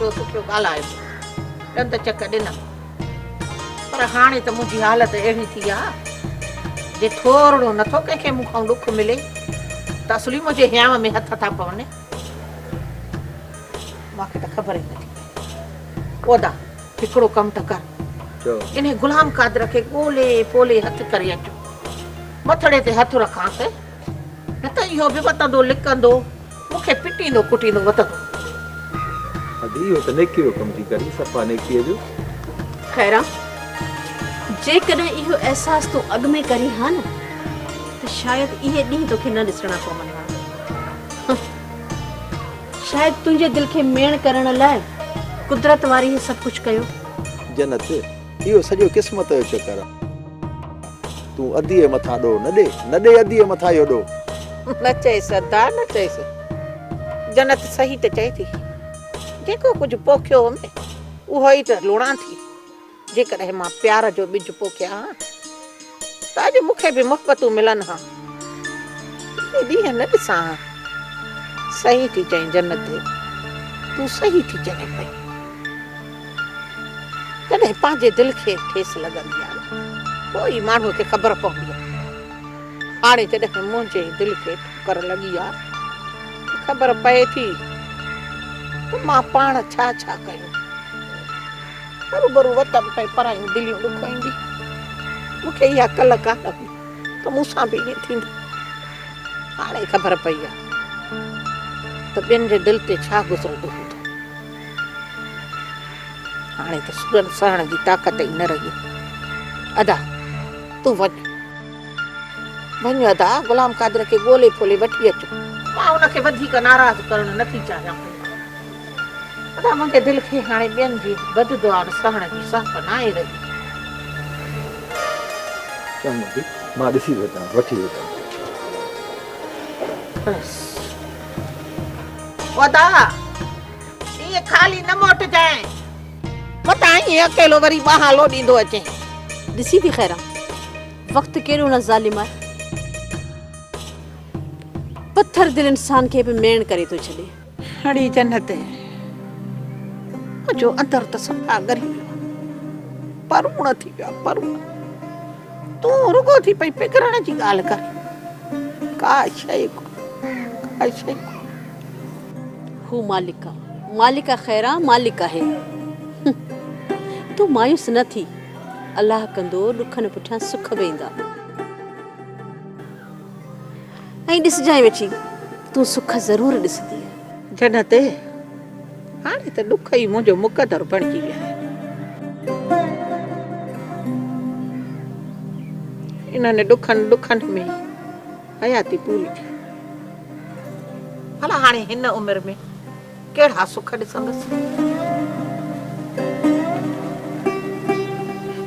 सुठो सुठो ॻाल्हायो ॾंद चक ॾिना पर हाणे त मुंहिंजी हालत अहिड़ी थी आहे जे थोरो नथो कंहिंखे मूंखां ॾुख मिले त असली मुंहिंजे हियांव में हथ था पवनि। मूंखे त ख़बर ई नथी। ओदा हिकिड़ो कमु त कर इन गुलाम कादर खे ॻोल्हे पोले हथ करे अचो मथड़े ते हथ रखांसि न त इहो बि वतंदो लिकंदो मूंखे पिटींदो कुटींदो वतंदो। अदी इहो त नेकी जो कमु थी करी सफ़ा नेकीअ जो। खैरा जेकॾहिं इहो अहसास तूं अॻु में करी हा न त शायदि इहे ॾींहं तोखे न ॾिसणा पवनि हा। शायदि तुंहिंजे दिलि खे मेण करण लाइ कुदरत वारी ही सभु कुझु कयो। जन्नत इहो सॼो क़िस्मत जो चकर आहे। तूं अदीअ मथां ॾो न ॾे अदीअ मथां इहो ॾो। न चएसि अदा न चएसि जन्नत सही त चए थी जेको कुझु पोखियो में उहो ई त लुणा थी। जेकॾहिं मां प्यार जो ॿिज पोखिया हा त अॼु मूंखे बि मुहबतूं मिलनि हा ॾींहं न ॾिसां हा। सही थी चईं जन्नत तूं सही थी चईं पई। कॾहिं पंहिंजे दिलि खे ठेस लॻंदी आहे पोइ माण्हूअ खे ख़बर पवंदी आहे। हाणे जॾहिं मुंहिंजे दिलि खे ठोकर लॻी आहे ख़बर पए थी त मां पाण छा छा कयो। बरूबरू वत पए परायूं दिलियूं ॾुखाईंदी मूंखे इहा कल्ह कान हुई त मूंसां बि ईअं थींदो। हाणे ख़बर पई आहे त ॿियनि जे दिलि ते छा गुज़रंदो हूंदो। हाणे त सुरनि सहण जी ताक़त ई न रही। अदा तूं वञ अदा गुलाम कादर खे ॻोल्हे फोले वठी अचो। मां उनखे वधीक नाराज़ करणु नथी चाहियां पई। अदा मुंहिंजे दिलि खे हाणे ॿियनि जी बददुआ सहण जी साफ़ न आहे रही। चङो मां ॾिसी वठां वठी वठां। अदा ईअं ख़ाली न मोटिजांइ मतां ईअं अकेलो वरी ॿाहिरि लोॾींदो अचे। ॾिसी थी खैरा वक़्तु केॾो न ज़ालिम आहे। पत्थर दिल इंसान खे बि मेण करे थो छॾे। अड़ी जन्नत मुंहिंजो अंदर त सफ़ा ॻरी वियो परूण थी वियो परूण। तूं रुगो थी पई पिघरण जी ॻाल्हि कर का शइ हू मालिका खैरा मालिक आहे। तूं मायूस न थी अलाह कंदो ॾुखनि पुठियां सुख वेंदा। ऐं ॾिसजांइ वेठी तूं सुख ज़रूरु ॾिसंदी जन्नत। हाणे त ॾुख ई मुंहिंजो मुक़दर बणिजी विया इन्हनि ॾुखनि में हयाती पूरी थी। भला हाणे हिन उमिरि में कहिड़ा सुख ॾिसंदसि।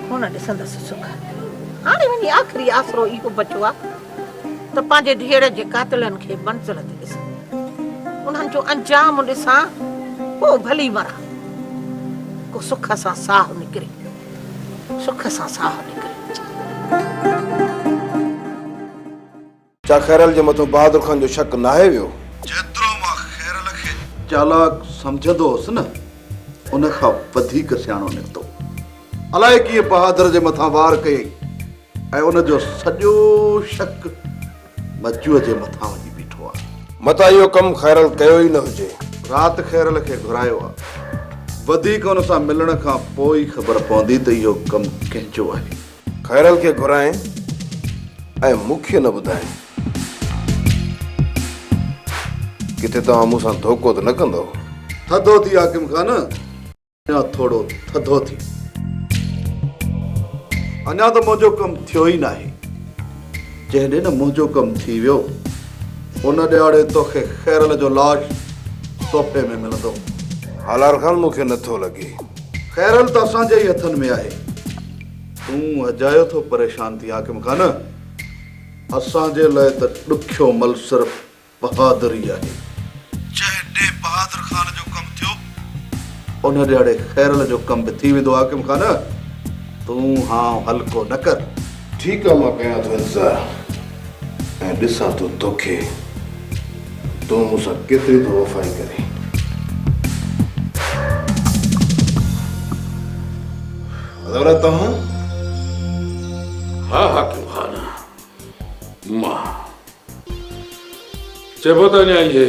कोन ॾिसंदसि सुख। हाणे वञी आख़िरी आसरो इहो बचियो आहे त पंहिंजे धीअर जे कातिलनि खे मंज़िल ते ॾिसां उन्हनि जो अंजाम ॾिसां पोइ भली मरां को सुख सां साह निकिरे सुख सां साह निकिरे। छा खैरल जे मथां बहादुर खान जो शक नाहे वियो? जेतिरो मां खैरल खे चालाक सम्झंदो हुअसि न उन खां वधीक सियाणो निकितो। अलाए कीअं बहादुर जे मथां वार कयई ऐं उनजो सॼो शक मजूअ जे मथां वञी बीठो आहे। मता इहो कमु खैरल कयो ई न हुजे। राति खैरल खे घुरायो आहे वधीक हुन सां मिलण खां पोइ ई ख़बर पवंदी त इहो कमु कंहिंजो आहे। खैरल खे घुराए ऐं मूंखे न ॿुधाए किथे तव्हां मूंसां धोखो त न कंदो? थधो थी हाकिम खान अञा थोरो थधो थी। अञा त मुंहिंजो कमु थियो ई नाहे। जंहिं ॾींहुं न मुंहिंजो कमु थी वियो उन ॾियारे तोखे खैरल जो लाश तोहफ़े में मिलंदो। हालार खान मूंखे नथो लॻे। खैरल त असांजे ई हथनि में आहे। तूं अजायो थो परेशान थी हाकिम खान। असांजे लाइ त ॾुखियो मल सिर्फ़ बहादुरी आहे। जंहिं ॾे बहादुर खान जो कमु थियो उन ॾियारे खैरल जो कमु बि थी वेंदो हाकिम खान। तूं हां हल्को न कर। ठीकु आहे मां कयां थो इंतज़ारु ऐं ॾिसां थो तोखे तूं मूंसां केतिरी थो वफ़ाई करे। अदावरा तव्हां? हाँ हाकिम खान मां चइबो त अञा इहे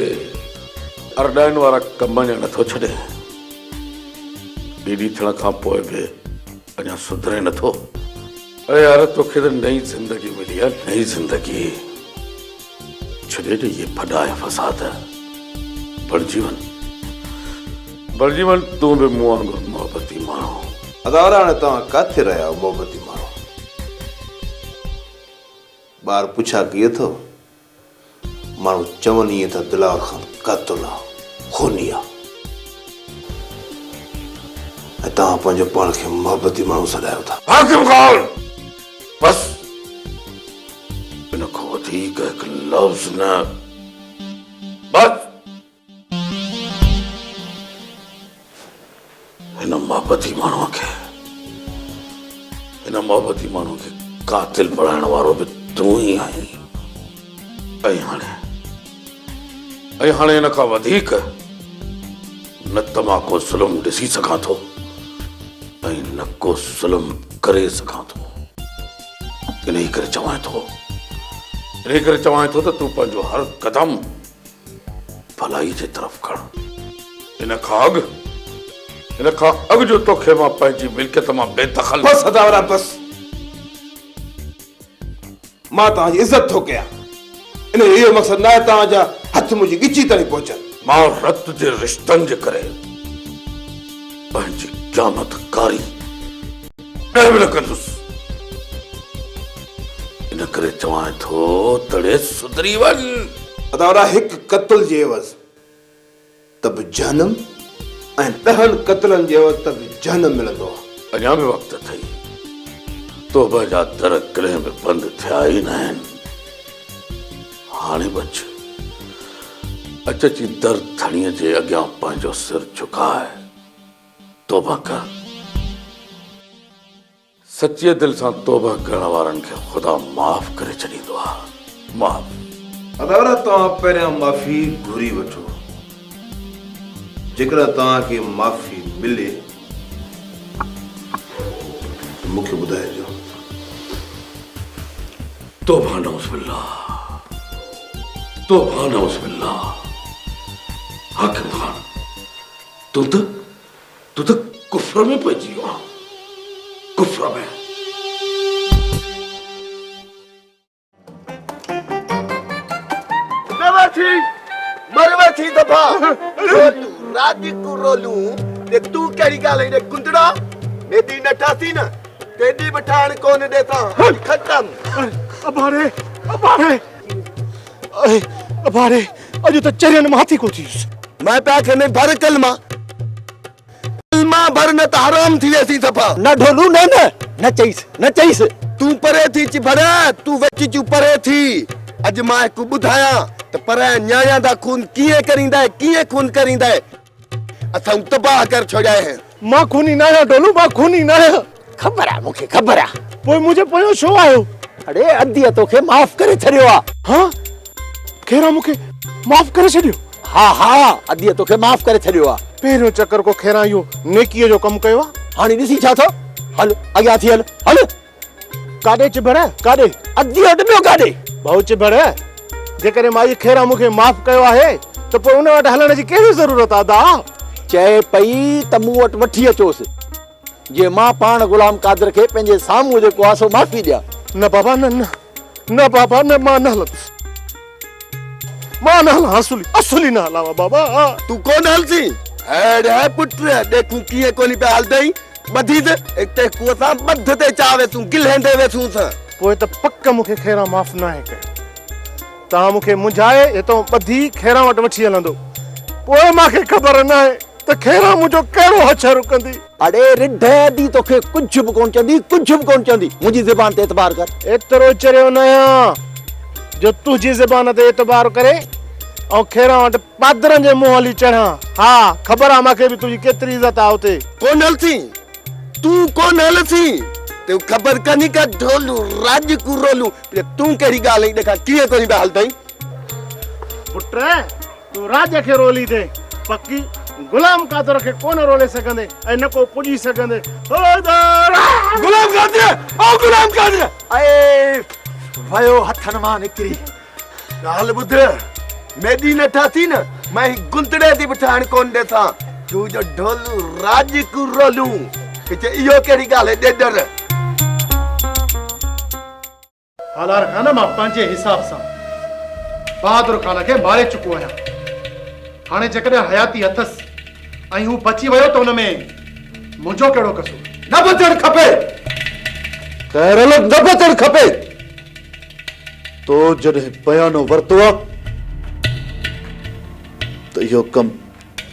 अरडाइन वारा कम अञा नथो छॾे। ॾीदी थियण खां पोइ बि अञा सुधरे नथो। अरे यार तोखे त नई ज़िंदगी मिली आहे, नई ज़िंदगी। छॾे ॾे इहे फॾा ऐं फसाद। बणिजी वञ तूं बि मूं वांगुरु मोहबती माण्हू। अदावरा हाणे तव्हां किथे रहिया आहियो मोहबती माण्हू? ॿार पुछा कीअं थो? माण्हू चवनि ईअं त दिलावर खां क़ातिल आहे, खूनी आहे। ऐं तव्हां पंहिंजो पाण खे मोहबती माण्हू सॾायो था। हाकिम खान बस इन खां वधीक हिकु लफ़्ज़ न। बस हिन मोहबती माण्हूअ खे कातिल बणाइण वारो बि तूं ई आहीं। ऐं हाणे हिन खां वधीक न त मां को ज़ुल्म ॾिसी सघां थो ऐं न को ज़ुल्म करे सघां थो। इन करे चवां थो त तूं पंहिंजो हर क़दम भलाई जे तरफ़ खण। इन खां अॻु जो तोखे मां पंहिंजी मिल्कियत मां बेदख़ल। बस अदावरा बस। मां तव्हांजी इज़त थो कयां। इन इहो मक़सदु न आहे तव्हांजा हथ मुंहिंजी ॻिची ताईं पहुचनि। मां रत जे रिश्तनि जे करे पंहिंजी क़यामत कारी न कंदुसि। इन करे चवां थो तड़े सुधरी वञ। अदावरा हिकु क़त्ल जे एवज़ त बि जहनम ऐं 10 क़त्लनि जे एवज़ त बि जहनम मिलंदो आहे। अञा बि वक़्त अथई। तौबा जा दर कॾहिं बि बंदि थिया ई न आहिनि। हाणे बच अची दर थणीअ जे अॻियां पंहिंजो सिर झुकाए तौबा कर। सच्चे दिल सां तौबा करण वारनि खे ख़ुदा माफ़ करे छॾींदो आहे। माफ़। अदावरा तव्हां पहिरियां माफ़ी घुरी वठो। जेकॾहिं तव्हांखे माफ़ी मिले त मूंखे ॿुधाइजो। तौबा नौज़बिल्लाह। हाकिम खान तू त कुफ्र में पइजी वियो आहे। कुफ्र में। मरवा थी दफा राजी को रोलू ते तू केड़ी गाले रे कुंदड़ा मेदी नठासी न तेदी बठान कोन देता खत्म। अबारे अजो त चरन माथी को थीस। मैं पे खने भर कलमा भर न त हराम थी वेसी दफा न ढोलू न चईस तू परे थी च भरा तू वची चू परे थी। अज मां को बुधाया त पर न्याया दा खून किए करिंदा है असा तबाह कर छोड़ा है। मां खूनी ना ढोलू मां खूनी ना। खबर है मुखे खबर है। पोइ मुझे पयो छो आयो? अरे अदिया तोखे माफ करे छड़ियो आ। हां खेरा मुखे माफ करे छड़ियो? हां अदिया तोखे माफ करे छड़ियो आ। पहिरियों चक्कर को खेरा यो नेकीअ जो कम कयो आ। हाणे ॾिसी छा थो हल अॻियां थी हल काॾे चिभड़ काॾे अदिया ॿियो काॾे भाऊ चिभड़ जेकॾहिं माई खेरा मुखे माफ कयो आहे त पोइ उन वटि हलण जी कहिड़ी ज़रूरत आहे दा? चए पई त मूं वटि वठी अचोसि जे मां पाण गुलाम कादर खे पंहिंजे साम्हूं जेको आहे सो माफ़ी ॾियां। न बाबा न बाबा न मां न हलंदुसि। मां न हलां असुली न हलां बाबा। तू कोन हलसी हेड है पुट देखूं कीअं कोनी पे हलदई ॿधी त हिते कुअ सां ॿध ते चावे तूं गिलहंदे वेसूं सां। पोइ त पक मूंखे खेरा माफ़ न आहे कयो। तव्हां मूंखे मुंझाए हितां ॿधी खेरा वटि वठी हलंदो पोइ मूंखे ख़बर न आहे त खेरा मुंहिंजो कहिड़ो हथ रुकंदी। अड़े रिढ दी तोखे कुझु बि कोन चंदी मुंहिंजी ज़बान ते एतबार कर। एतिरो चरियो न आहियां जो तुंहिंजी ज़बान ते एतबार करे ऐं खेरा वटि पादरनि जे मुंहुं हली चढ़ां। हा ख़बर आहे मूंखे बि तुंहिंजी केतिरी इज़त आहे हुते। कोन हलसी तूं कोन हलसी ते ख़बर कनी का ढोलू राज को रोलू तूं कहिड़ी ॻाल्हि ॾेखार कीअं कोनी पिया हलदई। पुट तूं राज खे रोली दे पकी गुलाम कादर खे कोन रोले सघंदे ऐं न को पुॼी सघंदे गुलाम कादिर अए वयो हथन मां निकिरी ॻाल्हि ॿुध मेदी न ठाती न मैं गुंतड़े थी बिठाण कोन ॾेसां तूं जो ढोलू राज कु रोलू कि इहो कहिड़ी ॻाल्हि आहे ॾेडर हालार खान मां पंहिंजे हिसाब सां बहादुर खान खे मारे चुको आहियां हाणे जेकॾहिं हयाती अथसि ऐं हू बची वियो त हुन में मुंहिंजो कहिड़ो कसूर न बचण खपे खैरल न बचण खपे तो जॾहिं बयानो वरितो आहे त इहो कम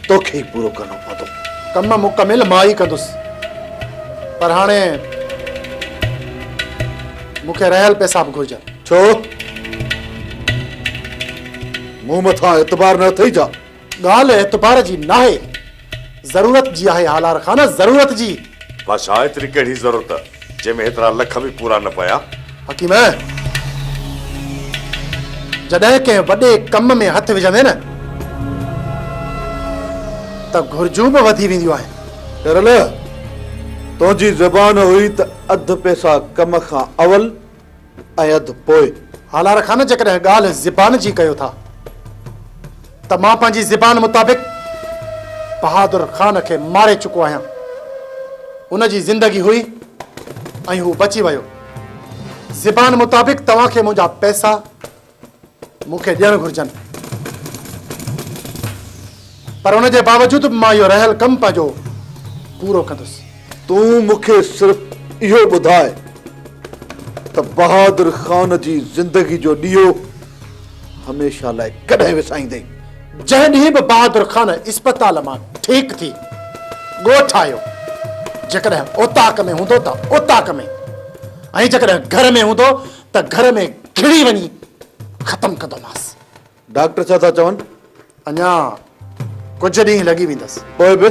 तोखे ई पूरो करणो पवंदो कम मुकमिल मां ई कंदुसि पर हाणे मूंखे रहियल पैसा बि घुरिजनि छो मूं मथां एतबार न थई जा ॻाल्हि एतबार जी नाहे ज़रूरत जी आहे हालार खान ज़रूरत जी बादशाह एतिरी कहिड़ी ज़रूरत जंहिंमें हेतिरा लख बि पूरा न पिया हकीम जॾहिं कंहिं वॾे कम में हथ विझंदे न त घुर्जूं बि वधी वेंदियूं आहिनि खैरल तुंहिंजी ज़बान हुई त अधु पैसा कम खां अवल ऐं अधु पोइ हालार खान जेकॾहिं ॻाल्हि ज़बान जी कयो था त मां पंहिंजी ज़बान मुताबिक़ बहादुर खान खे मारे चुको आहियां उन जी ज़िंदगी हुई ऐं हू बची वियो ज़बान मुताबिक़ तव्हांखे मुंहिंजा पैसा मूंखे ॾियणु घुरिजनि पर उन जे बावजूद बि मां इहो रहियल कमु पंहिंजो पूरो कंदुसि तूं मूंखे सिर्फ़ इहो ॿुधाए त बहादुर खान जी ज़िंदगी जो ॾीओ हमेशह लाइ कॾहिं विसाईंदे जंहिं ॾींहुं बि बहादुर खान इस्पताल मां ठीकु थी ॻोठ आयो जेकॾहिं ओताक में हूंदो त ओताक में ऐं जेकॾहिं घर में हूंदो त घर में घिड़ी वञी ख़तमु कंदोमांसि डॉक्टर छा था चवनि अञा कुझु ॾींहं लॻी वेंदसि पोइ बि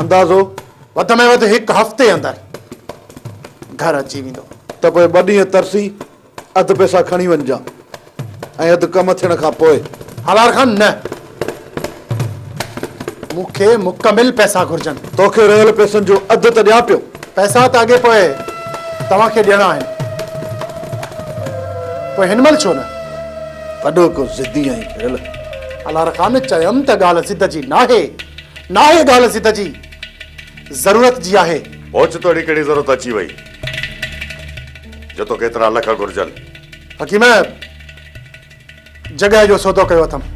अंदाज़ो वधि में वधि हिकु हफ़्ते अंदरि घर अची वेंदो त पोइ ॿ ॾींहं तरसी अधु पैसा खणी वञिजां ऐं अधु कमु थियण खां पोइ हालार खान न मूंखे मुकमिल पैसा घुरिजनि तोखे रहियल पैसनि जो अधु त ॾियां पियो पैसा त अॻे पोइ तव्हांखे ॾियणा आहिनि पोइ हिन महिल छो न वॾो को ज़िदी आहीं खैरल हालार खान चयमि त ॻाल्हि ज़िद जी नाहे ॻाल्हि ज़िद जी ज़रूरत जी आहे पहुच तोड़ी कहिड़ी ज़रूरत अची वई जो तो केतिरा लख घुरिजनि हकीम जॻह जो सौदो कयो अथमि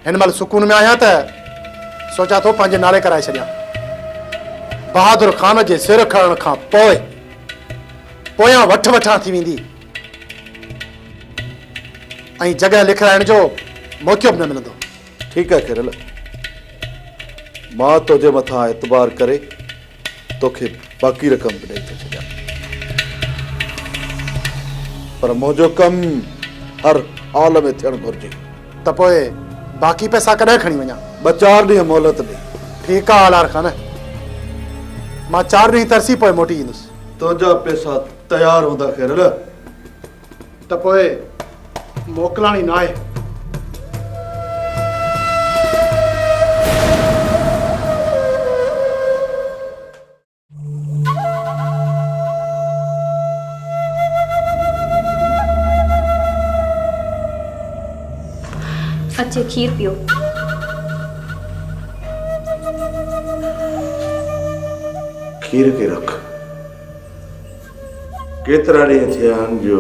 हिन महिल सुकून में आहियां त सोचा थो पंहिंजे नाले कराए छॾियां बहादुर खान जे सिर खणण खां पोयां वठ वठां थी वेंदी ऐं जॻह लिखाइण जो मौक़ो बि न मिलंदो ठीकु आहे खैरल मां तुंहिंजे मथां एतबार करे तोखे बाक़ी रक़म बि ॾेई थो छॾियां पर मुंहिंजो कमु हर हाल में थियणु घुरिजे त पोइ बाक़ी पैसा कॾहिं खणी वञा 2-4 ॾींहं मोहलत ॾे ठीकु आहे हालार खान मां 4 ॾींहं तरसी पोइ मोटी ईंदुसि तुंहिंजा पैसा तयारु हूंदा खैरल त पोइ मोकिलाणी न आहे अच्छे खीर पियो खीर खे रख केतिरा ॾींहं थिया आहिनि जो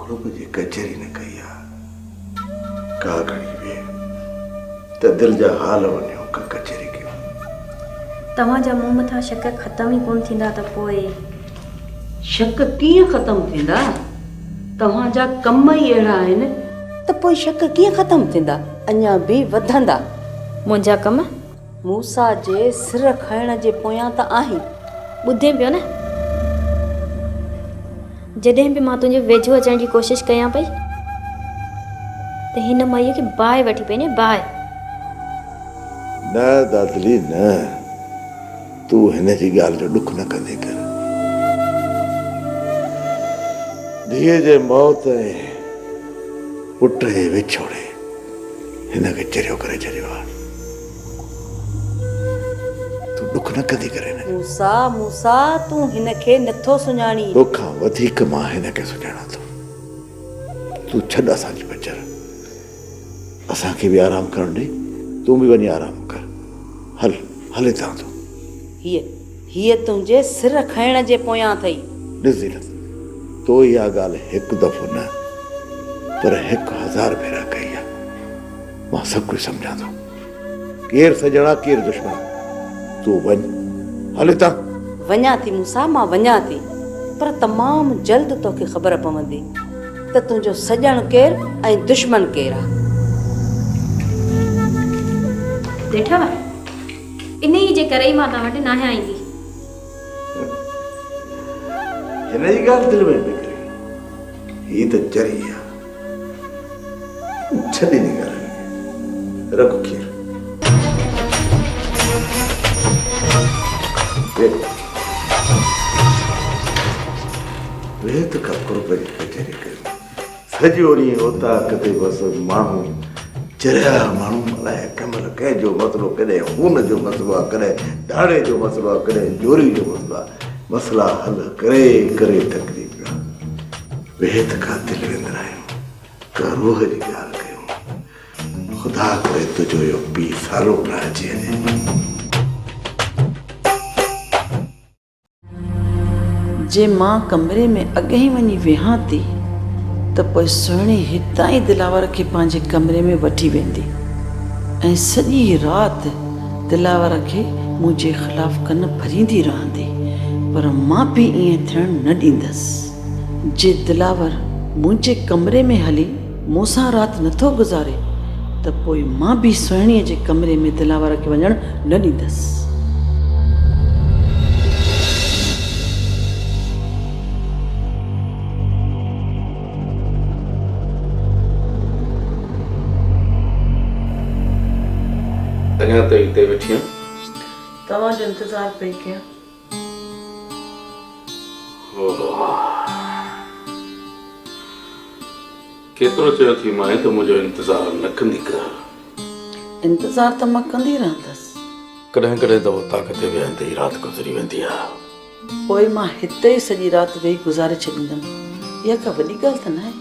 ग्रुप जी कचहरी न कई आहे का घड़ी वे त दिलि जा हाल वञो का कचहरी कयो तव्हांजा मुंहुं मथां शक ख़तम ई कोन थींदा त पोइ शक कीअं ख़तमु थींदा तव्हांजा कम ई अहिड़ा आहिनि त पोइ शक कीअं ख़तमु थींदा अञा बि वधंदा मुंहिंजा कम मूसा जे सिर खणण जे पोयां त आहीं ॿुधे पियो न जॾहिं बि मां तुंहिंजे वेझो अचण जी कोशिशि कयां पई त हिन माईअ खे बाहि वठी पई न बाहि न दादली न तूं हिन जी ॻाल्हि जो ॾुख न कंदे कर धीअ जे मौत ऐं पुट जे विछोड़े हिनखे चरियो करे छॾियो आहे। तूं ॾुख न कदी करे न। मूसा मूसा तूं हिनखे नथो सुञाणी। तोख खां वधीक मां हिनखे सुञाणा थो। तूं छॾ असांजी बचर, असांखे बि आराम करण ॾे, तूं बि वञी आराम कर। हल हले था तूं। हीअ तुंहिंजे सिर खाइण जे पोयां अथई। ॾिस ज़ीनत, तो इहा ॻाल्हि हिकु दफ़ो न पर 1000 भेरा कई आहे। मां सभु कुझु सम्झां थो। केरु सॼणा केरु दुश्मन, तूं वञ। हले था। वञा थी मूसा, मां वञा थी, पर तमामु जल्द तोखे ख़बर पवंदी त तुंहिंजो सॼण केरु ऐं दुश्मन केरु आहे। ॾिठव, इन ई जे करे ई मां तव्हां वटि न आहियां ईंदी। हिन जी ॻाल्हि दिलि में निकिरे, हीअ त चरी आहे। छॾ इन ॻाल्हि रख खीर। वे त कपिड़ो पई कचहरी कयो सॼो ॾींहुं होता किथे बसि माण्हू चरिया माण्हू अलाए कंहिं महिल कंहिंजो मसइलो, कॾहिं खून जो मसइलो आहे, कॾहिं दाणे जो मसइलो आहे, कॾहिं चोरी जो मसइलो आहे। मसइला हल करे करे थकिजी पिया। वेत खां दिलि वेंदा आहियूं, का रूह जी ॻाल्हि कयूं। ख़ुदा करे तुंहिंजो इहो पीउ सालो न अची वञे। जे मां कमरे में अॻे ई वञी वेहां थी त पोइ सुहिणी हितां ई दिलावर खे पंहिंजे कमरे में वठी वेंदी ऐं सॼी राति दिलावर खे मुंहिंजे ख़िलाफ़ु कन भरींदी रहंदी, पर मां बि ईअं थियणु न ॾींदसि। जे दिलावर मुंहिंजे कमरे में हली मूंसां राति नथो गुज़ारे त पोइ मां बि सुहिणीअ जे कमरे में दिलावर खे वञणु न ॾींदसि। अञा त हिते वेठी आहियां, तव्हांजो इंतज़ारु पई कयां। केतिरो चयो थी मां त मुंहिंजो इंतज़ारु न कंदी कर। इंतज़ारु त मां कंदी रहंदसि, कॾहिं कॾहिं त ताक़त ते वेहंदे ई राति गुज़री वेंदी आहे। पोइ मां हिते ई सॼी राति वेही गुज़ारे छॾींदमि। इहा का वॾी ॻाल्हि त न आहे।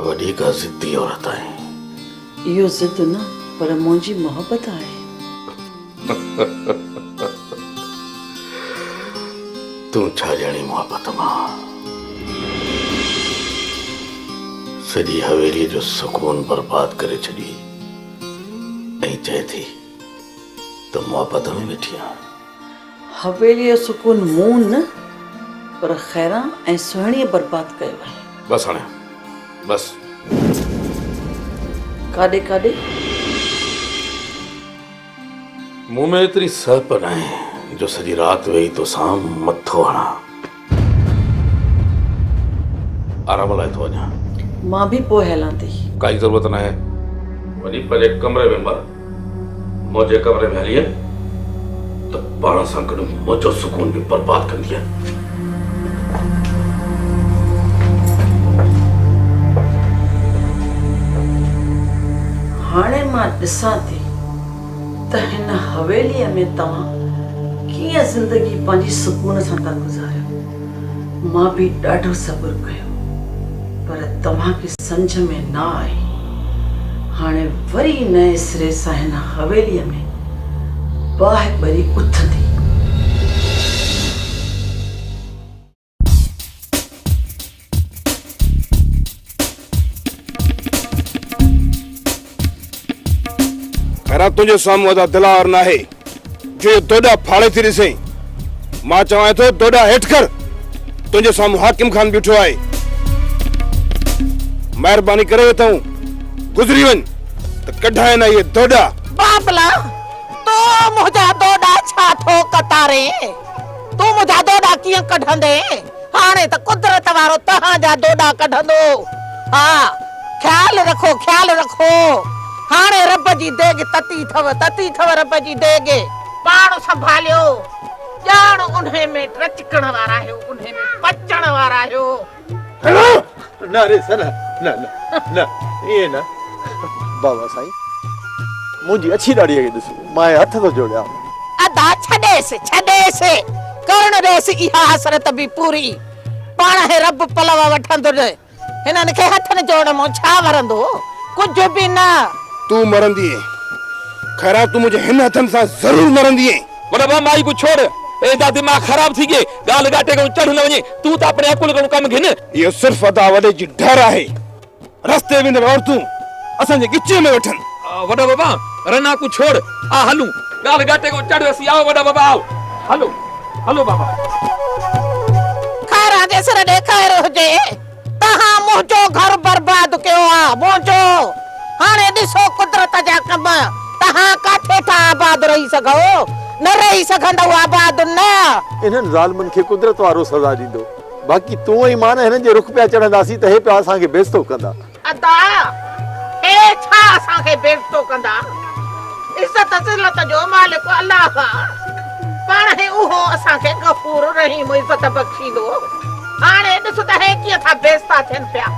वॾी का ज़िद्दी औरत आहे। इहो ज़िद न पर मुंहिंजी मोहबत आहे। तूं छा ॼाणी मोहबत मां? सॼी हवेली जो सुकून बर्बाद करे छॾी ऐं चए थी त मोहबत में वेठी आहियां। हवेली जो सुकून मूं न पर ख़ैरां ऐं सुहिणीअ बर्बाद कयो आहे। बस हाणे बस। काॾे काॾे मूं में एतिरी सहप न आहे जो सॼी राति वेही तोसां मथो हणां। आराम लाइ थो वञां। मां बि पोइ हलां थी। काई ज़रूरत न आहे। वञी पंहिंजे कमरे में मर। मुंहिंजे कमरे में हली त पाण सां गॾु मुंहिंजो सुकून बि बर्बाद कंदी आहे। हाणे मां ॾिसां थी त हिन हवेलीअ में तव्हां कीअं ज़िंदगी पंहिंजी सुकून सां था गुज़ारियो। मां बि ॾाढो सब्र कयो पर तव्हांखे सम्झ में न आई। हाणे वरी नए सिरे सां हिन हवेलीअ में बाहि ॿरी उथंदी। खैरा तुंहिंजे साम्हूं अदा दिलावर न आहे जो दोडा फाड़े थी ॾिसई। मां चवां थो दोडा हेठि कर। तुंहिंजे साम्हूं हाकिम खान बीठो आहे। महिरबानी करे अथऊं गुज़री वञ त कढाए न इहे दोडा। बाबला तो मुंहिंजा दोडा छा थो कतारे? तूं मुंहिंजा दोडा कीअं कढंदे? हाणे त कुदरत वारो तव्हांजा दोडा कढंदो। हा ख्याल रखो ख्याल रखो। हाणे रब जी देग तती थव रब जी देग। पाण संभालियो। ॼाण उन्हे में रचकण वारा आहियो, उन्हे में पचण वारा आहियो। न रे सर न न न ये न बाबा साईं मुंहिंजी अछी ॾाड़ीअ खे ॾिसो मां हथ थो जोड़ियां अदा छॾेसि करण ॾेसि इहा हसरत बि पूरी पाण हे रब पलव वठंदो हिननि खे हथनि जोड़ मां छा वरंदो कुझु बि न तूं मरंदी खैरा तूं मुंहिंजे हिन हथनि सां ज़रूर मरंदी वॾा माई को छोड़ एदा दिमाग खराब थी गए गाल गाटे को चढ़ न वने तू त अपने अकुल को कम घिन इहो सिर्फ अदा वॾे जी डर आहे रस्ते वेंदड़ औरतूं असांजे गिचे में वठन वॾा बाबा रना को छोड़ आ हलूं गाल गाटे को चढ़ वसी आओ वॾा बाबा आओ हलो हलो बाबा खारा जे सर दे खैर हुजे तहां मुंहिंजो घर बर्बाद कयो आ मुंहिंजो हाणे ॾिसो कुदरत जा कम तहां काथे था आबाद रही सघो न रही सघंदो आबाद न इन्हनि ज़ालिमनि खे कुदरत वारो सज़ा ॾींदो बाक़ी तूं ऐं मां हिननि जे रुख पिया चढ़ंदासीं त हे पिया असांखे बेइज़्तो कंदा अदा हे छा असांखे बेइज़्तो कंदा इज़त ज़िलत जो मालिक अल्लाह पाण हे उहो असांखे गफूर रहीम इज़त बख़्शींदो हाणे ॾिस त हे कीअं था बेइज़्ता थियनि पिया